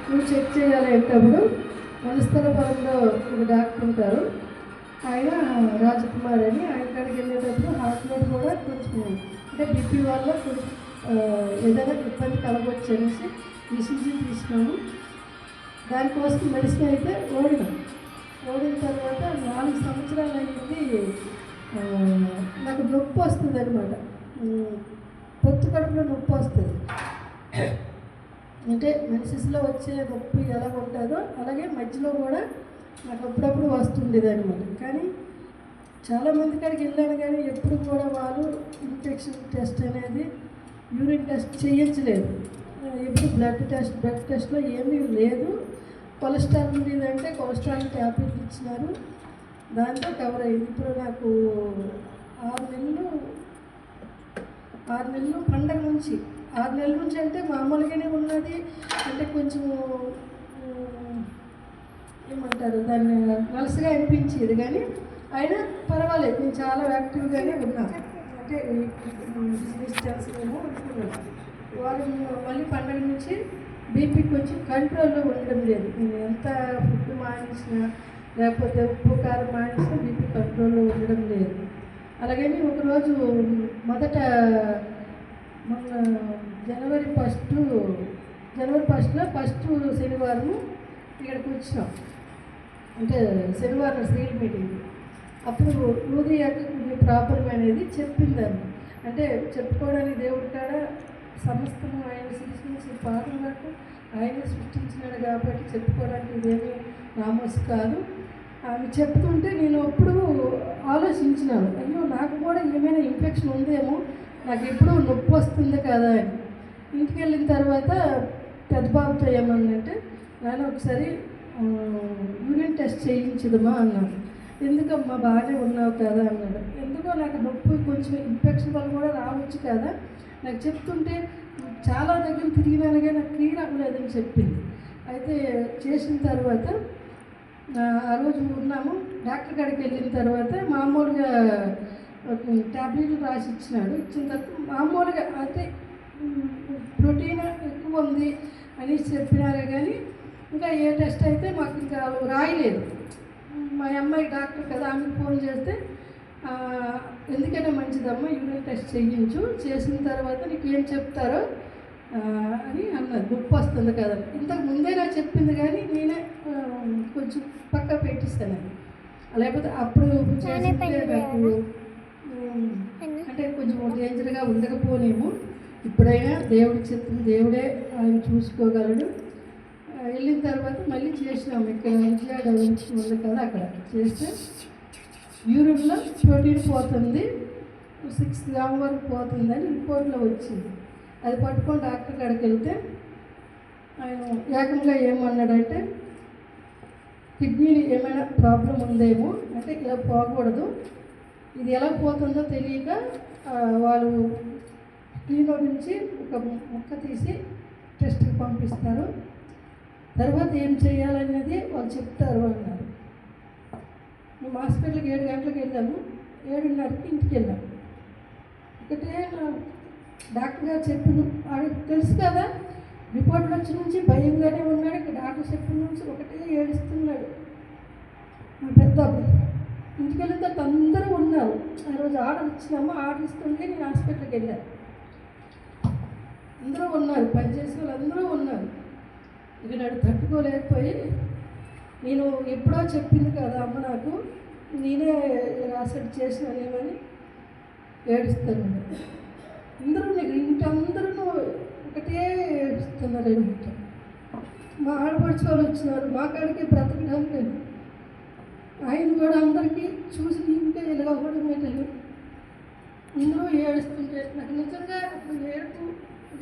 నువ్వు చెక్ చేయాలి అంటప్పుడు వనస్థలపురంలో ఒక డాక్టర్ ఉంటారు, ఆయన రాజకుమార్ అని. ఆయన కాడికి వెళ్ళేటప్పుడు హార్ట్లో కూడా కొంచెం అంటే బీపీ వల్ల కొంచెం ఏదైనా ఇబ్బంది కలగవచ్చు అనేసి ఈసీజీ తీసినాము. దానికోసం మెడిసిన్ అయితే ఓడిన తర్వాత 4 సంవత్సరాలు అయింది. నాకు నొప్పి వస్తుంది అనమాట, పొత్తు కడుపులో నొప్పి వస్తుంది. అంటే మెన్సెస్లో వచ్చే నొప్పి ఎలా ఉంటుందో అలాగే మధ్యలో కూడా నాకు అప్పుడప్పుడు వస్తుండేది అనమాట. కానీ చాలామంది కాడికి వెళ్ళాను, కానీ ఎప్పుడు కూడా వాళ్ళు ఇన్ఫెక్షన్ టెస్ట్ అనేది, యూరిన్ టెస్ట్ చేయించలేదు. ఎప్పుడు బ్లడ్ టెస్ట్లో ఏమీ లేదు. కొలెస్ట్రాల్ ఉండేదంటే కొలెస్ట్రాల్ ట్యాబ్లెట్ ఇచ్చినారు, దాంతో కవర్ అయ్యింది. ఇప్పుడు నాకు 6 నెలలు పండగ నుంచి 6 నెలల నుంచి అంటే మామూలుగానే ఉన్నది. అంటే కొంచెం ఏమంటారు దాన్ని నలసగా అనిపించేది, కానీ అయినా పర్వాలేదు, నేను చాలా యాక్టివ్గానే ఉన్నాను. అంటే బిజినెస్ చేస్తామేమో అనుకున్నాను. వారం మళ్ళీ పండగ నుంచి బీపీ కొంచెం కంట్రోల్లో ఉండడం లేదు. నేను ఎంత ఫుడ్ మానేసినా లేకపోతే ఉప్పు కారం మానేసినా బీపీ కంట్రోల్లో ఉండడం లేదు. అలాగని ఒకరోజు మొదట మొన్న జనవరి 1లో ఫస్ట్ శనివారం ఇక్కడికి వచ్చినాం. అంటే శనివారం స్త్రీల మీటింగ్. అప్పుడు ఉదయాక కొన్ని ప్రాబ్లం అనేది చెప్పిందని. అంటే చెప్పుకోవడానికి దేవుడి కాడ సమస్తము ఆయన సృష్టించి పాదం వరకు ఆయన సృష్టించినాడు కాబట్టి చెప్పుకోవడానికి ఇదేమీ నామోసు కాదు. ఆమె చెప్తుంటే నేను అప్పుడు ఆలోచించినాను, అయ్యో నాకు కూడా ఏమైనా ఇన్ఫెక్షన్ ఉందేమో, నాకు ఎప్పుడూ నొప్పి వస్తుంది కదా అని. ఇంటికి వెళ్ళిన తర్వాత పెద్ద బాబుతో ఏమన్నంటే, నాన్న ఒకసారి యూరిన్ టెస్ట్ చేయించదమ్మా అన్నాడు. ఎందుకమ్మా బాగానే ఉన్నావు కదా అన్నాడు. ఎందుకో నాకు నొప్పి కొంచెం ఇన్ఫెక్షన్ వల్ల కూడా రావచ్చు కదా, నాకు చెప్తుంటే చాలా దగ్గర తిరిగినాను కానీ నాకు క్లియర్ అవ్వలేదని చెప్పింది. అయితే చేసిన తర్వాత ఆ రోజు ఉన్నాము. డాక్టర్ కాడికి వెళ్ళిన తర్వాత మామూలుగా ట్యాబ్లెట్లు రాసి ఇచ్చినాడు. ఇచ్చిన తర్వాత మామూలుగా అయితే ప్రోటీన్ ఎక్కువ ఉంది అని చెప్పినారే కానీ ఇంకా ఏ టెస్ట్ అయితే మాకు ఇంకా రాయలేదు. మా అమ్మాయి డాక్టర్ కదా, ఆమెకు ఫోన్ చేస్తే ఎందుకైనా మంచిదమ్మా యూరిన్ టెస్ట్ చేయించు, చేసిన తర్వాత నీకు ఏం చెప్తారో అని అన్నది. నొప్పి వస్తుంది కదా, ఇంతకు ముందే నాకు చెప్పింది కానీ నేనే కొంచెం పక్క పెట్టిస్తానని. లేకపోతే అప్పుడు చేస్తే నాకు అంటే కొంచెం డేంజర్గా ఉండకపోనేమో. ఇప్పుడైనా దేవుడి చిత్తం, దేవుడే ఆయన చూసుకోగలడు. వెళ్ళిన తర్వాత మళ్ళీ చేసినాము. ఇక్కడ ఇంట్లో ఉంది కదా, అక్కడ చేస్తే యూరిన్లో ప్రోటీన్ పోతుంది, 6 గ్రామ్ వరకు పోతుందని రిపోర్ట్లో వచ్చింది. అది పట్టుకొని డాక్టర్ కాడికి వెళ్తే ఆయన ఏకంగా ఏమన్నాడంటే, కిడ్నీలు ఏమైనా ప్రాబ్లం ఉందేమో, అంటే ఇలా పోకూడదు, ఇది ఎలా పోతుందో తెలియక వాళ్ళు కిడ్నీలో నుంచి ఒక ముక్క తీసి టెస్ట్కి పంపిస్తారు, తర్వాత ఏం చేయాలనేది వాళ్ళు చెప్తారు అన్నారు. మేము హాస్పిటల్కి 7 గంటలకు వెళ్ళాము, 7:30కి ఇంటికి వెళ్ళాము. ఒకటే డాక్టర్ గారు చెప్పిన వాడికి తెలుసు కదా, రిపోర్ట్లు వచ్చి నుంచి భయంగానే ఉన్నాడు. ఇక్కడ డాక్టర్ చెప్పిన నుంచి ఒకటే ఏడుస్తున్నాడు మా పెద్ద అబ్బాయి. ఇంటికి వెళ్ళిన తర్వాత అందరూ ఉన్నారు. ఆ రోజు ఆర్డర్ ఇచ్చినాము, ఆర్డర్ ఇస్తుంటే నేను హాస్పిటల్కి వెళ్ళాను. అందరూ ఉన్నారు, పనిచేసే వాళ్ళు అందరూ ఉన్నారు. ఇక నాడు తట్టుకోలేకపోయి, నేను ఎప్పుడో చెప్పింది కదా అమ్మ నాకు, నేనే రాసెట్ చేసినానేమని ఏడుస్తాను. అందరూ ఇంటందరూ ఒకటే ఏడుస్తున్నారు అనమాట. మా ఆడపడిచి వాళ్ళు వచ్చినారు, మా కాడికి బ్రతకడానికి. ఆయన కూడా అందరికీ చూసి ఇంకా ఇలా అవ్వడం ఏంటని అందరూ ఏడుస్తుంటే నాకు నిజంగా అప్పుడు ఏడుపు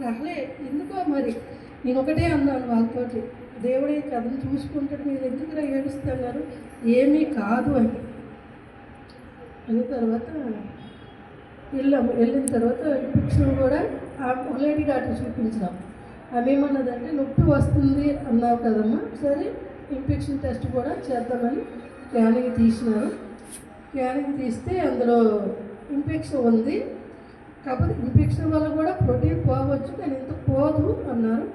రాలే. ఎందుకో మరి నేను ఒకటే అన్నాను వాళ్ళతోటి, దేవుడే కథను చూసుకుంటాడు, మీరు ఎందుకు ఏడుస్తున్నారు, ఏమీ కాదు అని. అయిన తర్వాత వెళ్ళిన తర్వాత ఇన్ఫెక్షన్ కూడా ఒక లేడీ డాక్టర్ చూపించినాం. ఆమె ఏమన్నదంటే, నొప్పి వస్తుంది అన్నావు కదమ్మా, సరే ఇన్ఫెక్షన్ టెస్ట్ కూడా చేద్దామని స్కానింగ్ తీసినారు. స్కానింగ్ తీస్తే అందులో ఇన్ఫెక్షన్ ఉంది, కాకపోతే ఇన్ఫెక్షన్ వల్ల కూడా ప్రోటీన్ పోవచ్చు, కానీ ఇంత పోదు అన్నారు.